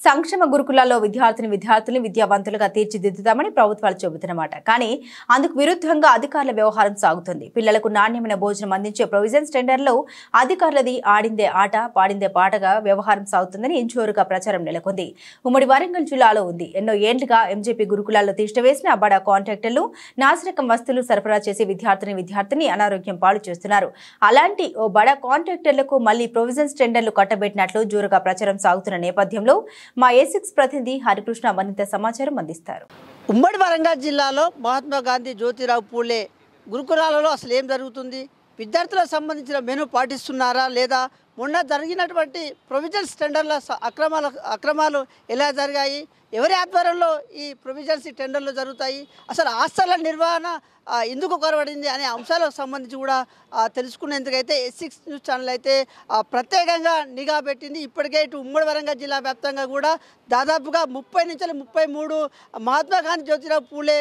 సంక్షేమ గురుకులాల్లో విద్యార్థుల్ని విద్యావంతులుగా తీర్చిదిద్దుతామని ప్రభుత్వాలు చెబుతున్నమాట. కానీ అందుకు విరుద్ధంగా అధికారుల వ్యవహారం సాగుతుంది. పిల్లలకు నాణ్యమైన భోజనం అందించే ప్రొవిజన్స్ టెండర్లో అధికారులది ఆడిందే ఆట పాడిందే పాటగా వ్యవహారం సాగుతుందని ఇంచోరుగా ప్రచారం నెలకొంది. ఉమ్మడి వరంగల్ జిల్లాలో ఉంది. ఎన్నో ఏళ్లుగా ఎంజేపీ గురుకులాల్లో తిష్టవేసిన బడా కాంట్రాక్టర్లు నాసిరకం వస్తువులు సరఫరా చేసి విద్యార్థిని అనారోగ్యం పాలు చేస్తున్నారు. అలాంటి ఓ బడా కాంట్రాక్టర్లకు మళ్లీ ప్రొవిజన్స్ టెండర్లు కట్టబెట్టినట్లు జోరుగా ప్రచారం సాగుతున్న నేపథ్యంలో మా A6 ప్రతినిధి హరికృష్ణ మరింత సమాచారం అందిస్తారు. ఉమ్మడి వరంగల్ జిల్లాలో మహాత్మా గాంధీ జ్యోతిరావు పూలే గురుకులాలలో అసలు ఏం జరుగుతుంది? విద్యార్థులకు సంబంధించిన మెనూ పాటిస్తున్నారా లేదా? మొన్న జరిగినటువంటి ప్రొవిజన్స్ టెండర్ల అక్రమాలు ఎలా జరిగాయి? ఎవరి ఆధ్వర్యంలో ఈ ప్రొవిజన్స్ టెండర్లు జరుగుతాయి? అసలు హాస్టళ్ల నిర్వహణ ఎందుకు కొరవడింది అనే అంశాలకు సంబంధించి కూడా తెలుసుకునేందుకైతే A6 న్యూస్ ఛానల్ అయితే ప్రత్యేకంగా నిఘా పెట్టింది. ఇప్పటికే ఇటు ఉమ్మడి వరంగల్ జిల్లా వ్యాప్తంగా కూడా దాదాపుగా 30 నుంచి 33 మహాత్మా గాంధీ జ్యోతిరావు పూలే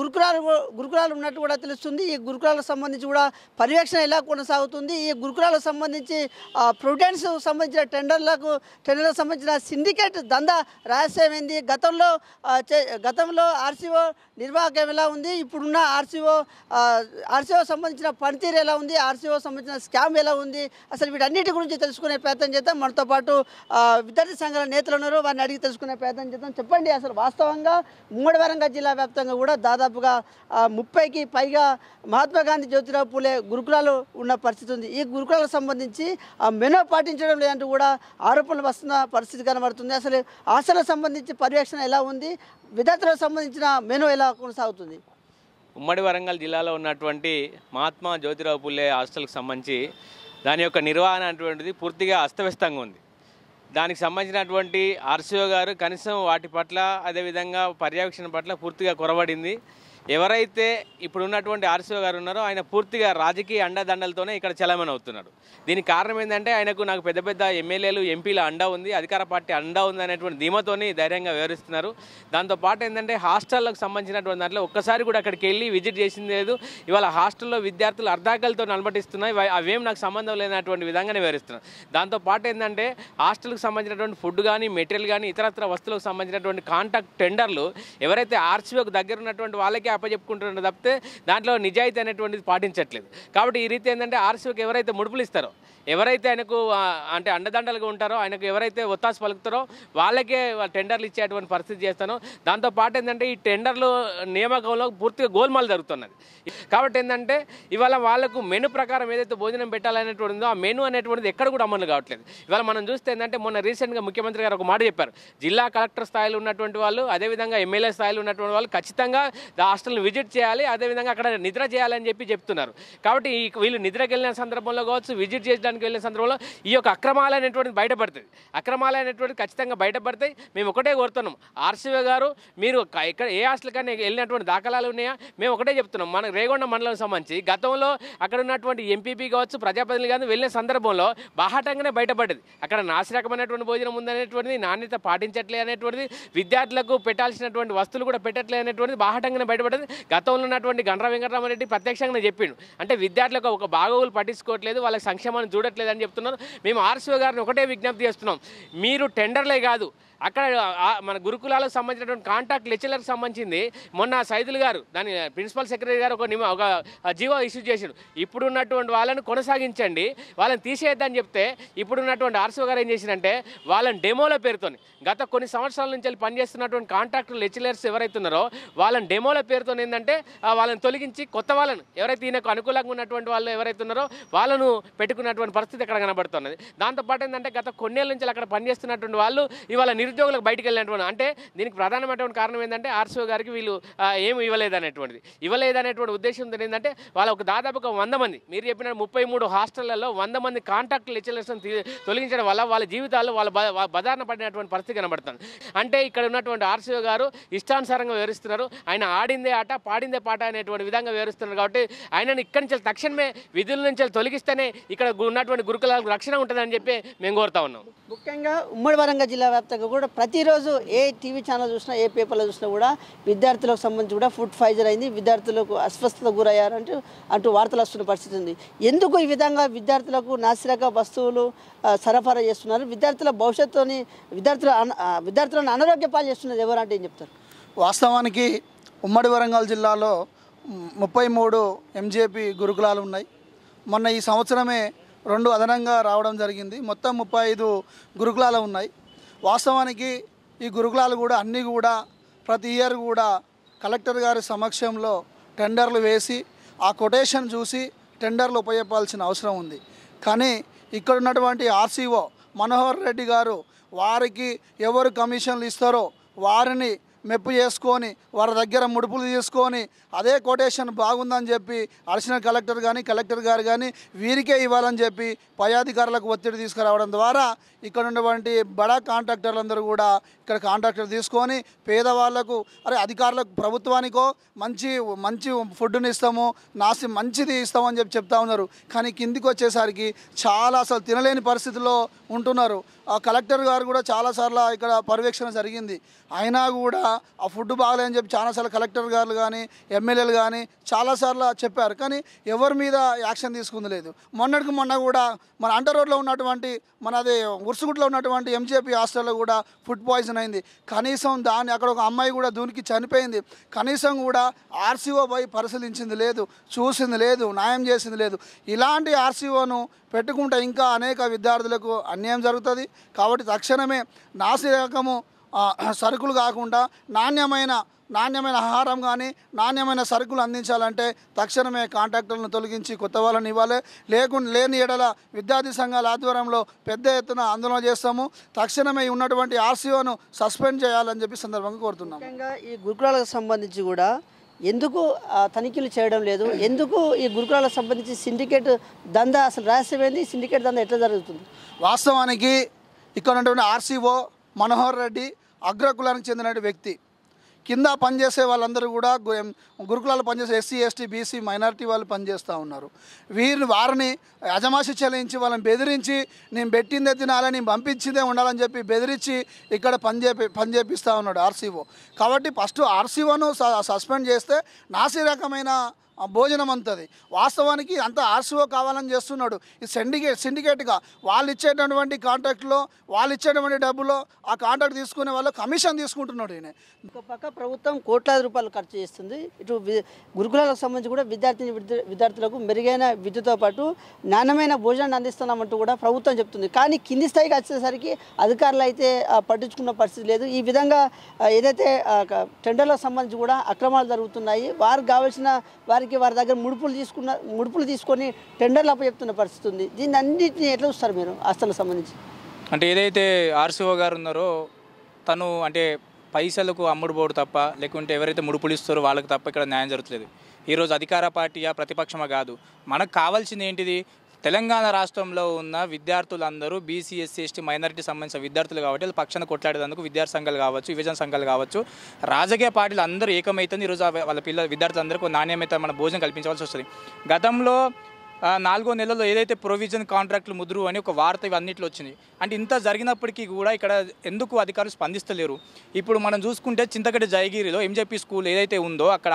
గురుకులాలు ఉన్నట్టు కూడా తెలుస్తుంది. ఈ గురుకులాలకు సంబంధించి కూడా పర్యవేక్షణ ఎలా కొనసాగుతుంది? ఈ గురుకులాలకు సంబంధించి ప్రొవిడెన్స్ సంబంధించిన టెండర్లకు సంబంధించిన సిండికేట్ దందా రహస్యం ఏంది? గతంలో ఆర్సీఓ నిర్వాహకం ఎలా ఉంది? ఇప్పుడున్న ఆర్సీఓ సంబంధించిన పనితీరు ఎలా ఉంది? ఆర్సీఓ సంబంధించిన స్కామ్ ఎలా ఉంది? అసలు వీటన్నిటి గురించి తెలుసుకునే ప్రయత్నం చేద్దాం. మనతో పాటు విద్యార్థి సంఘాల నేతలు ఉన్నారు, వారిని అడిగి తెలుసుకునే ప్రయత్నం చేద్దాం. చెప్పండి, అసలు వాస్తవంగా ఉమ్మడి వరంగల్ జిల్లా వ్యాప్తంగా కూడా దాదాపుగా 30కి పైగా మహాత్మా గాంధీ జ్యోతిరావు పూలే గురుకులాలు ఉన్న పరిస్థితి ఉంది. ఈ గురుకులాలకు సంబంధించి మెనూ పాటించడం లేదంటూ కూడా ఆరోపణలు వస్తున్న పరిస్థితి కనబడుతుంది. అసలు హాస్టళ్లకు సంబంధించి పర్యవేక్షణ ఎలా ఉంది? విద్యార్థులకు సంబంధించిన మెనూ ఎలా కొనసాగుతుంది? ఉమ్మడి వరంగల్ జిల్లాలో ఉన్నటువంటి మహాత్మా జ్యోతిరావు పూలే హాస్టల్కి సంబంధించి దాని యొక్క నిర్వహణ అటువంటిది పూర్తిగా అస్తవ్యస్తంగా ఉంది. దానికి సంబంధించినటువంటి ఆర్సీఓ గారు కనీసం వాటి పట్ల అదేవిధంగా పర్యవేక్షణ పట్ల పూర్తిగా కొరబడింది. ఎవరైతే ఇప్పుడు ఉన్నటువంటి ఆర్సీఓ గారు ఉన్నారో ఆయన పూర్తిగా రాజకీయ అండదండలతోనే ఇక్కడ చలామణి అవుతున్నారు. దీనికి కారణం ఏంటంటే నాకు పెద్ద పెద్ద ఎమ్మెల్యేలు ఎంపీల అండా ఉంది, అధికార పార్టీ అండా ఉంది అనేటువంటి ధీమతోని ధైర్యంగా వివరిస్తున్నారు. దాంతోపాటు ఏంటంటే హాస్టళ్ళకు సంబంధించినటువంటి దాంట్లో ఒక్కసారి కూడా అక్కడికి వెళ్ళి విజిట్ చేసింది లేదు. ఇవాళ హాస్టల్లో విద్యార్థులు అర్ధాకలతో నలబటిస్తున్నాయి, అవేం నాకు సంబంధం లేనటువంటి విధంగానే వివరిస్తున్నారు. దాంతోపాటు ఏంటంటే హాస్టల్కి సంబంధించినటువంటి ఫుడ్ కానీ మెటీరియల్ కానీ ఇతరత్ర వస్తువులకు సంబంధించినటువంటి కాంటాక్ట్ టెండర్లు ఎవరైతే ఆర్సీఓకి దగ్గర ఉన్నటువంటి వాళ్ళకి అప్పచెప్పుకుంటున్నారు తప్పితే దాంట్లో నిజాయితీ అనేటువంటిది పాటించట్లేదు. కాబట్టి ఈ రీతి ఏంటంటే ఆర్సీఓకి ఎవరైతే ముడుపులు ఇస్తారో, ఎవరైతే ఆయనకు అంటే అండదండలుగా ఉంటారో, ఆయనకు ఎవరైతే ఒత్తాసు పలుకుతారో వాళ్ళకే టెండర్లు ఇచ్చేటువంటి పరిస్థితి చేస్తానో. దాంతోపాటు ఏంటంటే ఈ టెండర్లు నియామకంలో పూర్తిగా గోల్మాల్ జరుగుతున్నది. కాబట్టి ఏంటంటే ఇవాళ వాళ్ళకు మెను ప్రకారం ఏదైతే భోజనం పెట్టాలనేటువంటిదో ఆ మెను అనేటువంటిది ఎక్కడ కూడా అమలు కావట్లేదు. ఇవాళ మనం చూస్తే ఏంటంటే మొన్న రీసెంట్గా ముఖ్యమంత్రి గారు ఒక మాట చెప్పారు. జిల్లా కలెక్టర్ స్థాయిలో ఉన్నటువంటి వాళ్ళు అదేవిధంగా ఎమ్మెల్యే స్థాయిలో ఉన్నటువంటి వాళ్ళు ఖచ్చితంగా హాస్టల్ని విజిట్ చేయాలి, అదేవిధంగా అక్కడ నిద్ర చేయాలని చెప్తున్నారు. కాబట్టి వీళ్ళు నిద్రకి వెళ్ళిన సందర్భంలో కావచ్చు, విజిట్ చేయడానికి వెళ్ళిన సందర్భంలో ఈ యొక్క అక్రమాలు అనేటువంటిది బయటపడుతుంది. అక్రమాలు అనేటువంటిది ఖచ్చితంగా బయటపడతాయి. మేము ఒకటే కోరుతున్నాం, ఆర్సీఓ గారు మీరు ఇక్కడ ఏ హాస్టల్ కానీ వెళ్ళినటువంటి దాఖలాలు ఉన్నాయా? మేము ఒకటే చెప్తున్నాం, మన రేగొండ మండలం సంబంధించి గతంలో అక్కడ ఉన్నటువంటి ఎంపీపీ కావచ్చు, ప్రజాప్రతినిధులు కానీ వెళ్ళిన సందర్భంలో బాహాటంగానే బయటపడ్డది. అక్కడ నాసిరకమైనటువంటి భోజనం ఉందనేటువంటిది, నాణ్యత పాటించట్లే అనేటువంటిది, విద్యార్థులకు పెట్టాల్సినటువంటి వస్తువులు కూడా పెట్టట్లే అనేటువంటిది బాహాటంగానే బయటపడ్డది. గతంలో ఉన్నటువంటి గండ్ర వెంకటరామరెడ్డి ప్రత్యక్షంగా చెప్పిండు. అంటే విద్యార్థులకు ఒక బాగోగులు పట్టించుకోవట్లేదు, వాళ్ళకి సంక్షేమాన్ని చూడట్లేదని చెప్తున్నారు. మేము ఆర్సీఓ గారిని ఒకటే విజ్ఞప్తి చేస్తున్నాం, మీరు టెండర్లే కాదు అక్కడ మన గురుకులాలకు సంబంధించినటువంటి కాంటాక్ట్ లెక్చరర్కి సంబంధించింది మొన్న సైదులు గారు దాని ప్రిన్సిపల్ సెక్రటరీ గారు ఒక జీవో ఇష్యూ చేశారు. ఇప్పుడున్నటువంటి వాళ్ళని కొనసాగించండి, వాళ్ళని తీసేయద్దని చెప్తే ఇప్పుడున్నటువంటి ఆర్సీఓ గారు ఏం చేసినంటే వాళ్ళని డెమోల పేరుతోని గత కొన్ని సంవత్సరాల నుంచి పనిచేస్తున్నటువంటి కాంట్రాక్ట్ లెక్చరర్స్ ఎవరైతే ఉన్నారో వాళ్ళని డెమోల పేరుతో ఏంటంటే వాళ్ళని తొలగించి కొత్త వాళ్ళను ఎవరైతే ఈయనకు అనుకూలంగా ఉన్నటువంటి వాళ్ళు ఎవరైతే ఉన్నారో వాళ్ళను పెట్టుకున్నటువంటి పరిస్థితి అక్కడ కనబడుతున్నది. దాంతోపాటు ఏంటంటే గత కొన్నేళ్ళ నుంచి అక్కడ పనిచేస్తున్నటువంటి వాళ్ళు ఇవాళ నిరుద్యోగులకు బయటికి వెళ్ళినటువంటి అంటే దీనికి ప్రధానమైనటువంటి కారణం ఏంటంటే ఆర్సీఓ గారికి వీళ్ళు ఏమి ఇవ్వలేదనేటువంటి ఉద్దేశంతో ఏంటంటే వాళ్ళ ఒక దాదాపుగా 100 మంది మీరు చెప్పిన 33 హాస్టళ్లలో 100 మంది కాంట్రాక్ట్ లెక్చరర్స్ని తొలగించడం వల్ల వాళ్ళ జీవితాల్లో వాళ్ళ బదారణ పడినటువంటి పరిస్థితి కనబడుతుంది. అంటే ఇక్కడ ఉన్నటువంటి ఆర్సీఓ గారు ఇష్టానుసారంగా వివరిస్తున్నారు. ఆయన ఆడిందే ఆట పాడిందే పాట అనేటువంటి విధంగా వివరిస్తున్నారు. కాబట్టి ఆయనను ఇక్కడి నుంచి తక్షణమే విధుల నుంచి తొలగిస్తేనే ఇక్కడ ఉన్నటువంటి గురుకులాలకు రక్షణ ఉంటుందని చెప్పి మేము కోరుతా ఉన్నాం. ముఖ్యంగా ఉమ్మడి వరంగల్ జిల్లా వ్యాప్తంగా కూడా ప్రతిరోజు ఏ టీవీ ఛానల్ చూసినా ఏ పేపర్లో చూసినా కూడా విద్యార్థులకు సంబంధించి కూడా ఫుడ్ పాయిజన్ అయింది, విద్యార్థులకు అస్వస్థత గురయ్యారంటూ వార్తలు వస్తున్న పరిస్థితి ఉంది. ఎందుకు ఈ విధంగా విద్యార్థులకు నాసిరక వస్తువులు సరఫరా చేస్తున్నారు? విద్యార్థుల భవిష్యత్తుని విద్యార్థులను అనారోగ్య పాలు చేస్తున్నది ఎవరంటే ఏం చెప్తారు? వాస్తవానికి ఉమ్మడి వరంగల్ జిల్లాలో 33 ఎంజేపీ గురుకులాలు ఉన్నాయి. మొన్న ఈ సంవత్సరమే 2 అదనంగా రావడం జరిగింది. మొత్తం 35 గురుకులాలు ఉన్నాయి. వాస్తవానికి ఈ గురుకులాలు కూడా అన్నీ కూడా ప్రతి ఇయర్ కూడా కలెక్టర్ గారి సమక్షంలో టెండర్లు వేసి ఆ కొటేషన్ చూసి టెండర్లు ఉపయోగించాల్సిన అవసరం ఉంది. కానీ ఇక్కడ ఉన్నటువంటి ఆర్సీఓ మనోహర్ రెడ్డి గారు వారికి ఎవరు కమిషన్లు ఇస్తారో వారిని మెప్పు చేసుకొని వారి దగ్గర ముడుపులు తీసుకొని అదే కొటేషన్ బాగుందని చెప్పి అడిషనల్ కలెక్టర్ గారు కానీ వీరికే ఇవ్వాలని చెప్పి పై అధికారులకు ఒత్తిడి తీసుకురావడం ద్వారా ఇక్కడ ఉన్నటువంటి బడా కాంట్రాక్టర్లందరూ కూడా ఇక్కడ కాంట్రాక్టర్ తీసుకొని పేదవాళ్లకు అధికారులకు ప్రభుత్వానికో మంచి మంచి ఫుడ్ని ఇస్తాము మంచిది ఇస్తామని చెప్పి చెప్తా ఉన్నారు. కానీ కిందికి వచ్చేసరికి చాలా అసలు తినలేని పరిస్థితిలో ఉంటున్నారు. ఆ కలెక్టర్ గారు కూడా చాలాసార్లు ఇక్కడ పర్యవేక్షణ జరిగింది. అయినా కూడా ఆ ఫుడ్ బాగలేదని చెప్పి చాలాసార్లు కలెక్టర్ గారు కానీ ఎమ్మెల్యేలు కానీ చాలాసార్లు చెప్పారు. కానీ ఎవరి మీద యాక్షన్ తీసుకుంది లేదు. మొన్న కూడా మన అంటర్ రోడ్లో ఉన్నటువంటి మనది ఉర్సుగుట్లో ఉన్నటువంటి ఎంజేపీ హాస్టల్లో కూడా ఫుడ్ పాయిజన్ అయింది. కనీసం అక్కడ ఒక అమ్మాయి కూడా దూనికి చనిపోయింది. కనీసం కూడా ఆర్సీఓ పోయి పరిశీలించింది లేదు, చూసింది లేదు, న్యాయం చేసింది లేదు. ఇలాంటి ఆర్సీఓను పెట్టుకుంటే ఇంకా అనేక విద్యార్థులకు అన్యాయం జరుగుతుంది. కాబట్టి తక్షణమే నాసిరకము సరుకులు కాకుండా నాణ్యమైన ఆహారం కానీ నాణ్యమైన సరుకులు అందించాలంటే తక్షణమే కాంట్రాక్టర్లను తొలగించి కొత్త వాళ్ళని ఇవ్వాలి. లేని ఎడల విద్యార్థి సంఘాల ఆధ్వర్యంలో పెద్ద ఎత్తున ఆందోళన చేస్తాము. తక్షణమే ఉన్నటువంటి ఆర్సీఓను సస్పెండ్ చేయాలని చెప్పి సందర్భంగా కోరుతున్నాం. ముఖ్యంగా ఈ గురుకులాలకు సంబంధించి కూడా ఎందుకు తనిఖీలు చేయడం లేదు? ఎందుకు ఈ గురుకులాలకు సంబంధించి సిండికేట్ దందా అసలు రహస్యమైంది? సిండికేట్ దందా ఎట్లా జరుగుతుంది? వాస్తవానికి ఇక్కడ ఉన్నటువంటి ఆర్సీఓ మనోహర్ రెడ్డి అగ్రకులానికి చెందిన వ్యక్తి. కింద పనిచేసే వాళ్ళందరూ కూడా గురుకులాలు పనిచేసే ఎస్సీ ఎస్టీ బీసీ మైనారిటీ వాళ్ళు పనిచేస్తూ ఉన్నారు. వారిని అజమాషి చెల్లించి వాళ్ళని బెదిరించి నేను పెట్టిందే తినాలని నేను పంపించిందే ఉండాలని చెప్పి బెదిరించి ఇక్కడ పనిచేపిస్తూ ఉన్నాడు ఆర్సీఓ. కాబట్టి ఫస్ట్ ఆర్సీఓను సస్పెండ్ చేస్తే నాసిరకమైన భోజనం అంతది. వాస్తవానికి అంత ఆర్సీఓ కావాలని చేస్తున్నాడు. ఈ సిండికేట్గా వాళ్ళు ఇచ్చేటటువంటి కాంట్రాక్ట్లో వాళ్ళు ఇచ్చేటువంటి డబ్బులో ఆ కాంట్రాక్ట్ తీసుకునే వాళ్ళు కమిషన్ తీసుకుంటున్నాడు. ఈయన ఒక పక్క ప్రభుత్వం కోట్లాది రూపాయలు ఖర్చు చేస్తుంది. ఇటు గురుకులాలకు సంబంధించి కూడా విద్యార్థులకు మెరుగైన విద్యతో పాటు నాణ్యమైన భోజనాన్ని అందిస్తున్నామంటూ కూడా ప్రభుత్వం చెప్తుంది. కానీ కింది స్థాయికి వచ్చేసరికి అధికారులు అయితే పట్టించుకున్న పరిస్థితి లేదు. ఈ విధంగా ఏదైతే టెండర్లకు సంబంధించి కూడా అక్రమాలు జరుగుతున్నాయి. వారికి కావాల్సిన వారి దగ్గర ముడుపులు తీసుకొని టెండర్లు అప్పచెప్తున్న పరిస్థితి ఉంది. దీన్ని అన్నింటినీ ఎట్లా చూస్తారు మీరు హాస్టల్కి సంబంధించి? అంటే ఏదైతే ఆర్సీఓ గారు ఉన్నారో తను అంటే పైసలకు అమ్ముడు పోడు తప్ప, లేకుంటే ఎవరైతే ముడుపులు ఇస్తారో వాళ్ళకి తప్ప ఇక్కడ న్యాయం జరుగుతుంది. ఈరోజు అధికార పార్టీయా ప్రతిపక్షమా కాదు, మనకు కావాల్సింది ఏంటిది? తెలంగాణ రాష్ట్రంలో ఉన్న విద్యార్థులందరూ బీసీ ఎస్సీ ఎస్టీ మైనారిటీ సంబంధించిన విద్యార్థులు కాబట్టి వాళ్ళ పక్షాన కొట్లాడేందుకు విద్యార్థి సంఘాలు కావచ్చు, యువజన సంఘాలు కావచ్చు, రాజకీయ పార్టీలు అందరూ ఏకమైతుంది. ఈరోజు వాళ్ళ విద్యార్థులందరికీ నాణ్యమైన మన భోజనం కల్పించవలసి వస్తుంది. గతంలో 4వ నెలలో ఏదైతే ప్రొవిజన్ కాంట్రాక్టులు ముద్రు అని ఒక వార్త ఇవన్నిట్లో వచ్చింది. అంటే ఇంత జరిగినప్పటికీ కూడా ఇక్కడ ఎందుకు అధికారులు స్పందిస్తలేరు? ఇప్పుడు మనం చూసుకుంటే చింతగడ్డ జయగిరిలో ఎంజేపీ స్కూల్ ఏదైతే ఉందో అక్కడ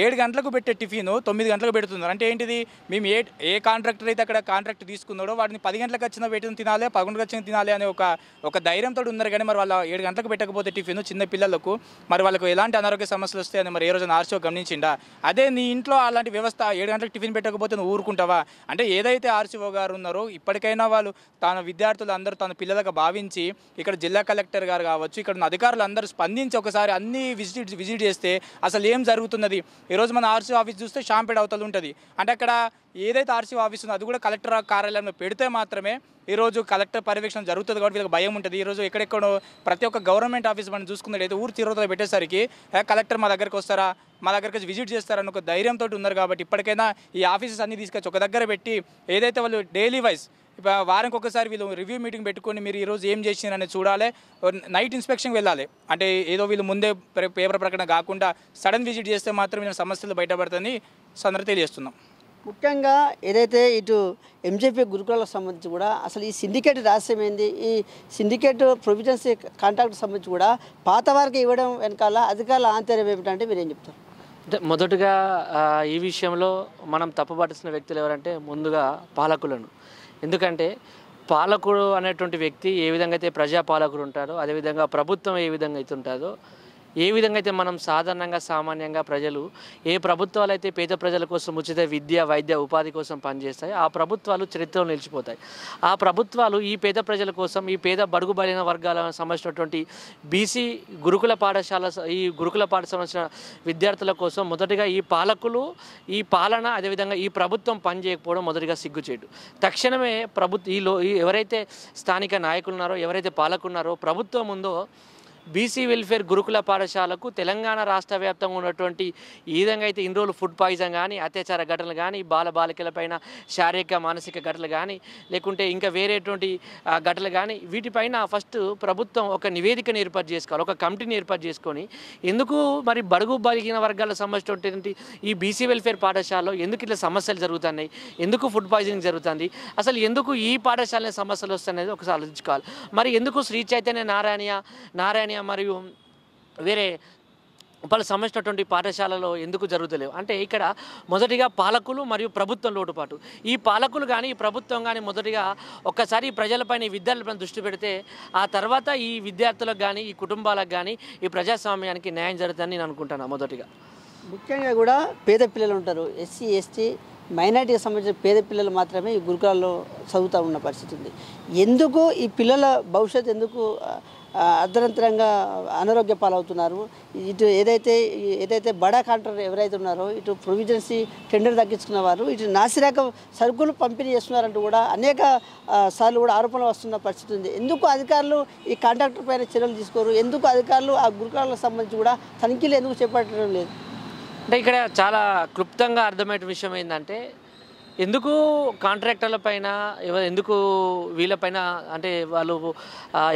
7 గంటలకు పెట్టే టిఫిన్ 9 గంటలకు పెడుతున్నారు. అంటే ఏంటిది? మేము ఏ కాంట్రాక్టర్ అయితే అక్కడ కాంట్రాక్ట్ తీసుకున్నాడో వాటిని 10 గంటలకు వచ్చిన పెట్టిన తినాలి, 11 వచ్చిన తినాలి అనే ఒక ధైర్యంతో ఉన్నారు. కానీ మరి వాళ్ళ 7 గంటలకు పెట్టకపోతే టిఫిన్ చిన్న పిల్లలకు మరి వాళ్ళకు ఎలాంటి అనారోగ్య సమస్యలు వస్తాయని మరి ఏ రోజున ఆర్సీఓ గమనించిండా? అదే నీ ఇంట్లో అలాంటి వ్యవస్థ 7 గంటలకు టిఫిన్ పెట్టకపోతే నువ్వు ఊరుకుంటావా? అంటే ఏదైతే ఆర్సీఓ గారు ఉన్నారో ఇప్పటికైనా వాళ్ళు తన విద్యార్థులు అందరూ తన పిల్లలకు భావించి ఇక్కడ జిల్లా కలెక్టర్ గారు కావచ్చు, ఇక్కడ ఉన్న అధికారులు అందరూ స్పందించి ఒకసారి అన్ని విజిట్ చేస్తే అసలు ఏం జరుగుతున్నది? ఈరోజు మన ఆర్సీఓ ఆఫీస్ చూస్తే షాంపేట అవతల ఉంటుంది. అంటే అక్కడ ఏదైతే ఆర్సీఓ ఆఫీస్ ఉందో అది కూడా కలెక్టర్ కార్యాలయంలో పెడితే మాత్రమే ఈరోజు కలెక్టర్ పర్యవేక్షణ జరుగుతుంది. కాబట్టి వీళ్ళకి భయం ఉంటుంది. ఈరోజు ఎక్కడెక్కడో ప్రతి ఒక్క గవర్నమెంట్ ఆఫీస్ మనం చూసుకున్నట్లయితే ఊరు తిరుగుతో పెట్టేసరికి కలెక్టర్ మా దగ్గరికి వస్తారా, మా దగ్గరికి వచ్చి విజిట్ చేస్తారని ఒక ధైర్యంతో ఉన్నారు. కాబట్టి ఇప్పటికైనా ఈ ఆఫీసెస్ అన్ని తీసుకొచ్చి ఒక దగ్గర పెట్టి ఏదైతే వాళ్ళు డైలీ వైజ్ వారానికి ఒకసారి వీళ్ళు రివ్యూ మీటింగ్ పెట్టుకొని మీరు ఈరోజు ఏం చేసినారని చూడాలి. నైట్ ఇన్స్పెక్షన్కి వెళ్ళాలి. అంటే ఏదో వీళ్ళు ముందే పేపర్ ప్రకటన కాకుండా సడన్ విజిట్ చేస్తే మాత్రం వీళ్ళ సమస్యలు బయటపడుతుందని సందర్భంగా తెలియజేస్తున్నాం. ముఖ్యంగా ఏదైతే ఇటు ఎంజేపీ గురుకులాలకు సంబంధించి కూడా అసలు ఈ సిండికేట్ రహస్యం ఏంది, ఈ సిండికేట్ ప్రొవిజన్స్ కాంట్రాక్ట్ సంబంధించి కూడా పాత వారికి ఇవ్వడం వెనకాల అధికారుల ఆంతర్యం ఏమిటంటే మీరు ఏం చెప్తారు? అంటే మొదటగా ఈ విషయంలో మనం తప్పుపట్టిన వ్యక్తులు ఎవరంటే ముందుగా పాలకులను. ఎందుకంటే పాలకుడు అనేటువంటి వ్యక్తి ఏ విధంగా అయితే ప్రజాపాలకుడు ఉంటారో అదేవిధంగా ప్రభుత్వం ఏ విధంగా అయితే ఉంటుందో, ఏ విధంగా అయితే మనం సాధారణంగా సామాన్యంగా ప్రజలు ఏ ప్రభుత్వాలు అయితే పేద ప్రజల కోసం ఉచిత విద్య వైద్య ఉపాధి కోసం పనిచేస్తాయి ఆ ప్రభుత్వాలు చరిత్రలో నిలిచిపోతాయి. ఆ ప్రభుత్వాలు ఈ పేద ప్రజల కోసం ఈ పేద బడుగు బలైన వర్గాలకు సంబంధించినటువంటి బీసీ గురుకుల పాఠశాల ఈ గురుకుల పాఠశాల సంబంధించిన విద్యార్థుల కోసం మొదటిగా ఈ పాలకులు ఈ పాలన అదేవిధంగా ఈ ప్రభుత్వం పనిచేయకపోవడం మొదటిగా సిగ్గుచేటు. తక్షణమే ఎవరైతే స్థానిక నాయకులు ఉన్నారో ఎవరైతే పాలకున్నారో ప్రభుత్వం ఉందో బీసీ వెల్ఫేర్ గురుకుల పాఠశాలకు తెలంగాణ రాష్ట్ర వ్యాప్తంగా ఉన్నటువంటి ఈ విధంగా అయితే ఇన్ని రోజులు ఫుడ్ పాయిజన్ కానీ అత్యాచార ఘటనలు కానీ బాలబాలికలపైన శారీరక మానసిక ఘటనలు కానీ లేకుంటే ఇంకా వేరేటువంటి ఘటనలు కానీ వీటిపైన ఫస్ట్ ప్రభుత్వం ఒక నివేదికను ఏర్పాటు చేసుకోవాలి, ఒక కమిటీని ఏర్పాటు చేసుకొని ఎందుకు మరి బడుగు బలిగిన వర్గాలకు సంబంధించినటువంటి ఈ బీసీ వెల్ఫేర్ పాఠశాలలో ఎందుకు ఇట్లా సమస్యలు జరుగుతున్నాయి, ఎందుకు ఫుడ్ పాయిజనింగ్ జరుగుతుంది, అసలు ఎందుకు ఈ పాఠశాల సమస్యలు వస్తున్నాయి ఒకసారి ఆలోచించుకోవాలి. మరి ఎందుకు శ్రీ చైతన్య నారాయణ మరియు వేరే వాళ్ళు సంబంధించినటువంటి పాఠశాలలో ఎందుకు జరుగుతలేవు అంటే ఇక్కడ మొదటిగా పాలకులు మరియు ప్రభుత్వం లోటుపాటు. ఈ పాలకులు కానీ ఈ ప్రభుత్వం కానీ మొదటిగా ఒక్కసారి ప్రజలపైన విద్యార్థులపైన దృష్టి పెడితే ఆ తర్వాత ఈ విద్యార్థులకు కానీ ఈ కుటుంబాలకు కానీ ఈ ప్రజాస్వామ్యానికి న్యాయం జరుగుతుందని నేను అనుకుంటున్నాను. మొదటిగా ముఖ్యంగా కూడా పేద పిల్లలు ఉంటారు, ఎస్సీ ఎస్టీ మైనార్టీకి సంబంధించిన పేద పిల్లలు మాత్రమే ఈ గురుకులాల్లో చదువుతూ ఉన్న పరిస్థితి ఉంది. ఎందుకు ఈ పిల్లల భవిష్యత్తు ఎందుకు అర్ధరంతరంగా అనారోగ్య పాలవుతున్నారు? ఇటు ఏదైతే బడా కాంట్రాక్టర్ ఎవరైతే ఉన్నారో ఇటు ప్రొవిజన్సీ టెండర్ తగ్గించుకున్న వారు ఇటు నాసిరకం సరుకులు పంపిణీ చేస్తున్నారంటూ కూడా అనేక సార్లు కూడా ఆరోపణలు వస్తున్న పరిస్థితి ఉంది. ఎందుకు అధికారులు ఈ కాంట్రాక్టర్ పైన చర్యలు తీసుకోరు? ఎందుకు అధికారులు ఆ గురుకులాలకు సంబంధించి కూడా తనిఖీలు ఎందుకు చేపట్టడం లేదు? అంటే ఇక్కడ చాలా క్లుప్తంగా అర్థమయ్యే విషయం ఏంటంటే ఎందుకు కాంట్రాక్టర్ల పైన ఎందుకు వీళ్ళపైన అంటే వాళ్ళు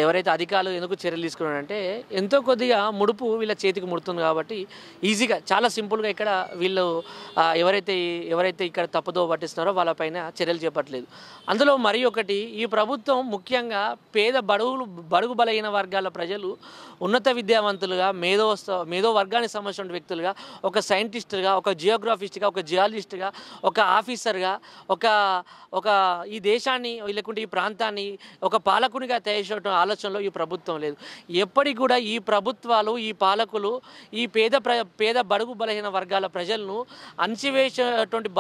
ఎవరైతే అధికారులు ఎందుకు చర్యలు తీసుకున్నారంటే ఎంతో కొద్దిగా ముడుపు వీళ్ళ చేతికి ముడుతుంది కాబట్టి ఈజీగా చాలా సింపుల్గా ఇక్కడ వీళ్ళు ఎవరైతే ఇక్కడ తప్పుదో పట్టిస్తున్నారో వాళ్ళపైన చర్యలు చేపట్టలేదు. అందులో మరి ఒకటి ఈ ప్రభుత్వం ముఖ్యంగా పేద బడుగు బలహీన వర్గాల ప్రజలు ఉన్నత విద్యావంతులుగా మేధో వర్గానికి సంబంధించిన వ్యక్తులుగా ఒక సైంటిస్టుగా ఒక జియోగ్రాఫిస్ట్గా ఒక జియాలజిస్ట్గా ఒక ఆఫీసర్గా ఒక ఈ దేశాన్ని లేకుంటే ఈ ప్రాంతాన్ని ఒక పాలకునిగా తయారు చేయడం ఆలోచనలో ఈ ప్రభుత్వం లేదు. ఎప్పటికి కూడా ఈ ప్రభుత్వాలు ఈ పాలకులు ఈ పేద బడుగు బలహీన వర్గాల ప్రజలను అణచివేసేటువంటి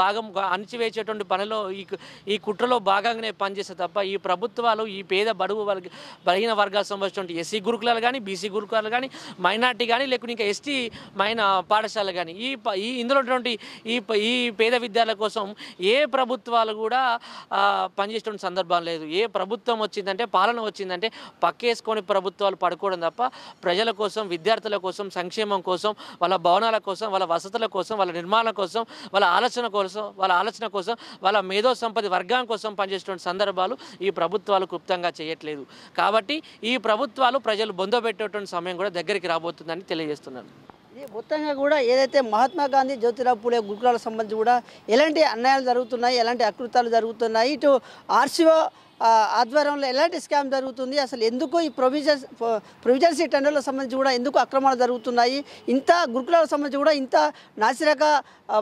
పనిలో ఈ కుట్రలో భాగంగానే పనిచేస్తే తప్ప ఈ ప్రభుత్వాలు ఈ పేద బలహీన వర్గాలకు సంబంధించినటువంటి ఎస్సీ గురుకులాలు కానీ బీసీ గురుకులాలు కానీ మైనార్టీ కానీ లేకుంటే ఇంకా ఎస్టీ పాఠశాలలు కానీ ఇందులో ఉన్నటువంటి ఈ పేద విద్యార్థుల కోసం ఏ ప్రభుత్వాలు కూడా పనిచేసిన సందర్భం లేదు. ఏ ప్రభుత్వం వచ్చిందంటే పాలన వచ్చిందంటే పక్కేసుకొని ప్రభుత్వాలు పడుకోవడం తప్ప ప్రజల కోసం విద్యార్థుల కోసం సంక్షేమం కోసం వాళ్ళ భవనాల కోసం వాళ్ళ వసతుల కోసం వాళ్ళ నిర్మాణం కోసం వాళ్ళ ఆలోచన కోసం వాళ్ళ మేధో సంపత్తి వర్గం కోసం పనిచేసిన సందర్భాలు ఈ ప్రభుత్వాలు క్లుప్తంగా చేయట్లేదు. కాబట్టి ఈ ప్రభుత్వాలు ప్రజలు బొందబెట్టేటువంటి సమయం కూడా దగ్గరికి రాబోతుందని తెలియజేస్తున్నాను. మొత్తంగా కూడా ఏదైతే మహాత్మా గాంధీ జ్యోతిరావు పూలే గురుకులాలకు సంబంధించి కూడా ఎలాంటి అన్యాయాలు జరుగుతున్నాయి, ఎలాంటి అకృతాలు జరుగుతున్నాయి, ఇటు ఆర్సీఓ ఆధ్వర్యంలో ఎలాంటి స్కామ్ జరుగుతుంది, అసలు ఎందుకు ఈ ప్రొవిజన్సీ టెండర్లకు సంబంధించి కూడా ఎందుకు అక్రమాలు జరుగుతున్నాయి, ఇంత గురుకులాలకు సంబంధించి కూడా ఇంత నాసిరక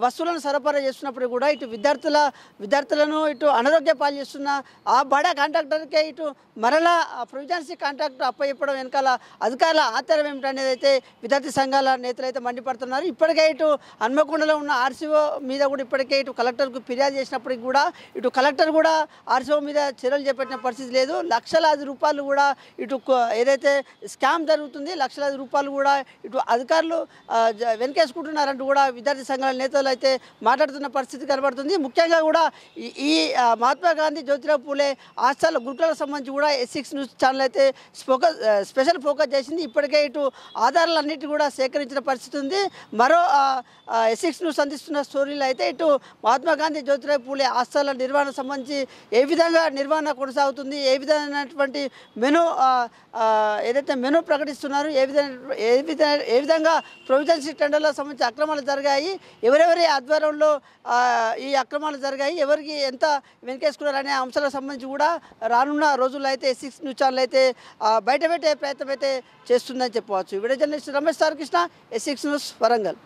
వస్తువులను సరఫరా చేస్తున్నప్పుడు కూడా ఇటు విద్యార్థులను ఇటు అనారోగ్య పాలు చేస్తున్న ఆ బడా కాంట్రాక్టర్కే ఇటు మరలా ప్రొవిజన్సీ కాంట్రాక్ట్ అప్పచెప్పడం వెనకాల అధికారుల ఆధారం ఏమిటనేది అయితే విద్యార్థి సంఘాల నేతలు అయితే మండిపడుతున్నారు. ఇప్పటికే ఇటు హన్మకొండలో ఉన్న ఆర్సీఓ మీద కూడా ఇప్పటికే ఇటు కలెక్టర్కు ఫిర్యాదు చేసినప్పటికీ కూడా ఇటు కలెక్టర్ కూడా ఆర్సీఓ మీద చర్యలు చేపట్టిన పరిస్థితి లేదు. లక్షలాది రూపాయలు కూడా ఇటు ఏదైతే స్కామ్ జరుగుతుంది లక్షలాది రూపాయలు కూడా ఇటు అధికారులు వెనకేసుకుంటున్నారంటూ కూడా విద్యార్థి సంఘాల నేతలు అయితే మాట్లాడుతున్న పరిస్థితి కనబడుతుంది. ముఖ్యంగా కూడా ఈ మహాత్మా గాంధీ జ్యోతిరావు పూలే హాస్టల్ గురుకులాలకు సంబంధించి కూడా S6 న్యూస్ ఛానల్ అయితే స్పెషల్ ఫోకస్ చేసింది. ఇప్పటికే ఇటు ఆధారాలన్నిటి కూడా సేకరించిన పరిస్థితి ఉంది. మరో S6 న్యూస్ అందిస్తున్న స్టోరీలు అయితే ఇటు మహాత్మా గాంధీ జ్యోతిరావు పూలే హాస్టల్ నిర్వహణ సంబంధించి ఏ విధంగా నిర్వహణ కొనసాగుతుంది, ఏ విధమైనటువంటి మెను ఏదైతే మెను ప్రకటిస్తున్నారు, ఏ విధంగా ప్రొవిజన్స్ టెండర్లకు సంబంధించి అక్రమాలు జరిగాయి, ఎవరెవరి ఆధ్వర్యంలో ఈ అక్రమాలు జరిగాయి, ఎవరికి ఎంత వెనకేసుకున్నారు అనే అంశాలకు సంబంధించి కూడా రానున్న రోజుల్లో అయితే S6 న్యూస్ ఛానల్ అయితే బయటపెట్టే ప్రయత్నం అయితే చేస్తుందని చెప్పవచ్చు. Video journalist Ramesh sir Krishna, S6 news, Warangal.